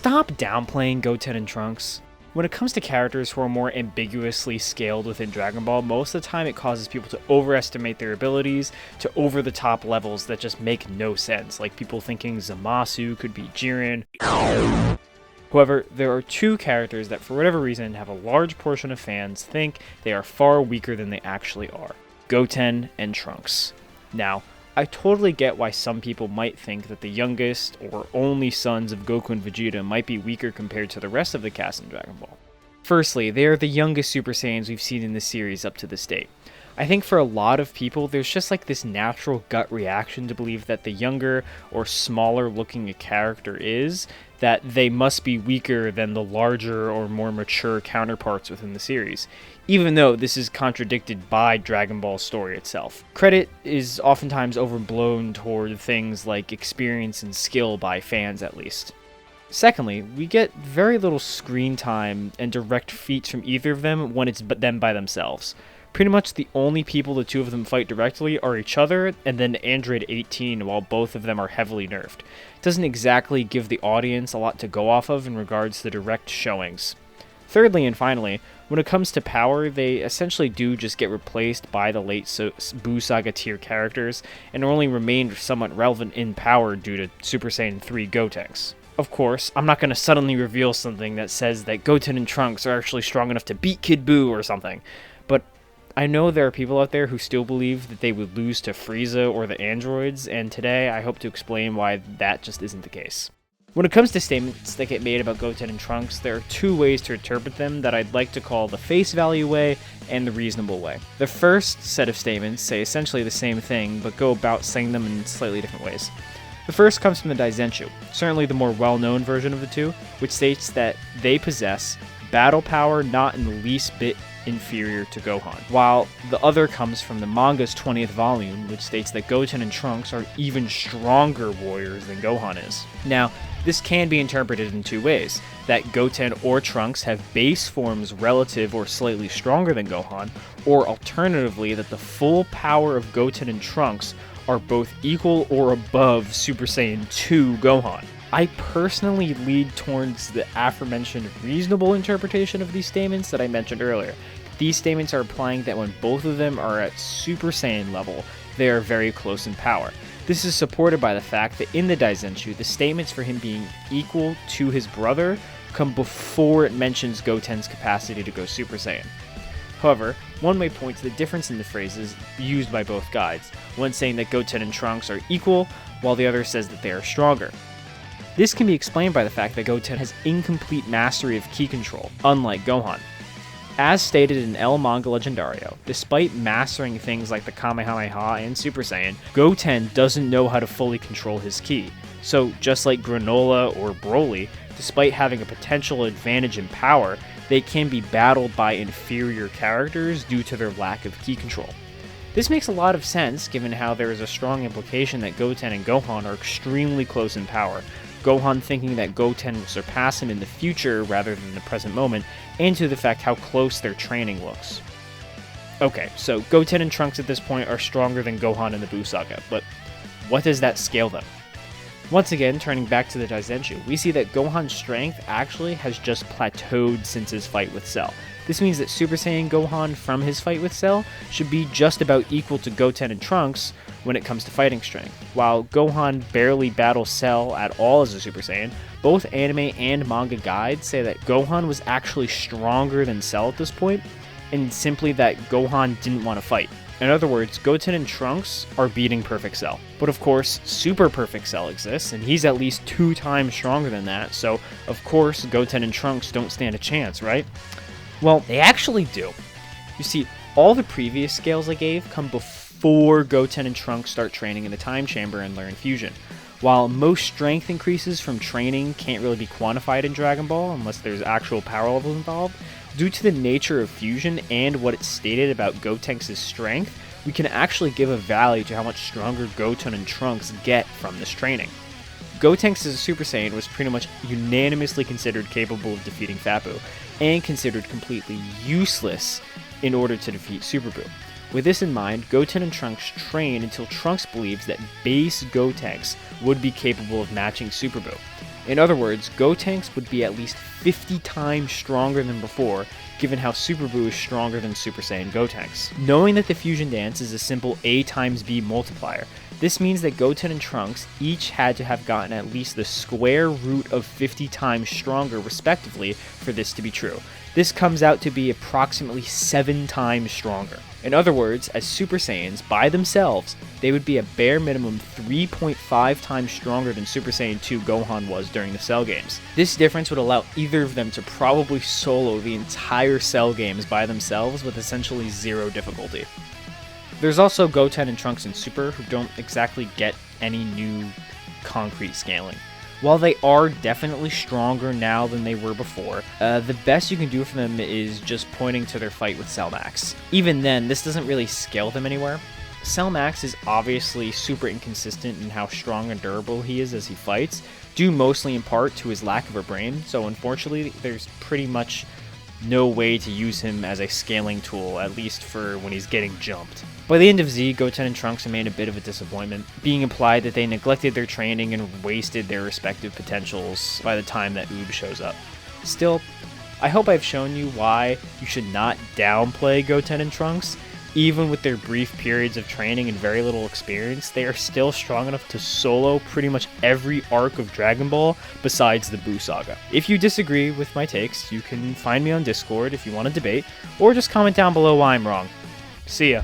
Stop downplaying Goten and Trunks. When it comes to characters who are more ambiguously scaled within Dragon Ball, most of the time it causes people to overestimate their abilities to over-the-top levels that just make no sense, like people thinking Zamasu could beat Jiren. However, there are two characters that for whatever reason have a large portion of fans think they are far weaker than they actually are. Goten and Trunks. Now, I totally get why some people might think that the youngest or only sons of Goku and Vegeta might be weaker compared to the rest of the cast in Dragon Ball. Firstly, they are the youngest Super Saiyans we've seen in the series up to this date. I think for a lot of people, there's just like this natural gut reaction to believe that the younger or smaller looking a character is, that they must be weaker than the larger or more mature counterparts within the series, even though this is contradicted by Dragon Ball's story itself. Credit is oftentimes overblown toward things like experience and skill by fans at least. Secondly, we get very little screen time and direct feats from either of them when it's them by themselves. Pretty much the only people the two of them fight directly are each other, and then Android 18 while both of them are heavily nerfed. It doesn't exactly give the audience a lot to go off of in regards to the direct showings. Thirdly and finally, when it comes to power, they essentially do just get replaced by the late Buu Saga tier characters, and only remained somewhat relevant in power due to Super Saiyan 3 Gotenks. Of course, I'm not going to suddenly reveal something that says that Goten and Trunks are actually strong enough to beat Kid Buu or something, but I know there are people out there who still believe that they would lose to Frieza or the androids, and today I hope to explain why that just isn't the case. When it comes to statements that get made about Goten and Trunks, there are two ways to interpret them that I'd like to call the face value way and the reasonable way. The first set of statements say essentially the same thing, but go about saying them in slightly different ways. The first comes from the Daizenshu, certainly the more well-known version of the two, which states that they possess battle power not in the least bit inferior to Gohan, while the other comes from the manga's 20th volume, which states that Goten and Trunks are even stronger warriors than Gohan is. Now, this can be interpreted in two ways, that Goten or Trunks have base forms relative or slightly stronger than Gohan, or alternatively that the full power of Goten and Trunks are both equal or above Super Saiyan 2 Gohan. I personally lead towards the aforementioned reasonable interpretation of these statements that I mentioned earlier. These statements are implying that when both of them are at Super Saiyan level, they are very close in power. This is supported by the fact that in the Daizenshu, the statements for him being equal to his brother come before it mentions Goten's capacity to go Super Saiyan. However, one may point to the difference in the phrases used by both guides, one saying that Goten and Trunks are equal, while the other says that they are stronger. This can be explained by the fact that Goten has incomplete mastery of ki control, unlike Gohan. As stated in El Manga Legendario, despite mastering things like the Kamehameha and Super Saiyan, Goten doesn't know how to fully control his ki. So, just like Granola or Broly, despite having a potential advantage in power, they can be battled by inferior characters due to their lack of ki control. This makes a lot of sense given how there is a strong implication that Goten and Gohan are extremely close in power, Gohan thinking that Goten will surpass him in the future rather than the present moment, and to the fact how close their training looks. Okay, so Goten and Trunks at this point are stronger than Gohan in the Buu Saga, but what does that scale them? Once again, turning back to the Daizenshu, we see that Gohan's strength actually has just plateaued since his fight with Cell. This means that Super Saiyan Gohan from his fight with Cell should be just about equal to Goten and Trunks when it comes to fighting strength. While Gohan barely battles Cell at all as a Super Saiyan, both anime and manga guides say that Gohan was actually stronger than Cell at this point, and simply that Gohan didn't want to fight. In other words, Goten and Trunks are beating Perfect Cell. But of course, Super Perfect Cell exists, and he's at least 2 times stronger than that, so of course Goten and Trunks don't stand a chance, right? Well, they actually do. You see, all the previous scales I gave come before Goten and Trunks start training in the Time Chamber and learn Fusion. While most strength increases from training can't really be quantified in Dragon Ball unless there's actual power levels involved, due to the nature of Fusion and what it's stated about Gotenks' strength, we can actually give a value to how much stronger Goten and Trunks get from this training. Gotenks as a Super Saiyan was pretty much unanimously considered capable of defeating Fat Buu, and considered completely useless in order to defeat Super Buu. With this in mind, Goten and Trunks train until Trunks believes that base Gotenks would be capable of matching Super Buu. In other words, Gotenks would be at least 50 times stronger than before, given how Super Buu is stronger than Super Saiyan Gotenks. Knowing that the fusion dance is a simple A times B multiplier, this means that Goten and Trunks each had to have gotten at least the square root of 50 times stronger respectively for this to be true. This comes out to be approximately 7 times stronger. In other words, as Super Saiyans, by themselves, they would be a bare minimum 3.5 times stronger than Super Saiyan 2 Gohan was during the Cell games. This difference would allow either of them to probably solo the entire Cell games by themselves with essentially zero difficulty. There's also Goten and Trunks in Super, who don't exactly get any new concrete scaling. While they are definitely stronger now than they were before, the best you can do for them is just pointing to their fight with Cell Max. Even then, this doesn't really scale them anywhere. Cell Max is obviously super inconsistent in how strong and durable he is as he fights, due mostly in part to his lack of a brain, so unfortunately there's pretty much no way to use him as a scaling tool, at least for when he's getting jumped. By the end of Z, Goten and Trunks remained a bit of a disappointment, being implied that they neglected their training and wasted their respective potentials by the time that Oob shows up. Still, I hope I've shown you why you should not downplay Goten and Trunks. Even with their brief periods of training and very little experience, they are still strong enough to solo pretty much every arc of Dragon Ball besides the Buu Saga. If you disagree with my takes, you can find me on Discord if you want to debate, or just comment down below why I'm wrong. See ya.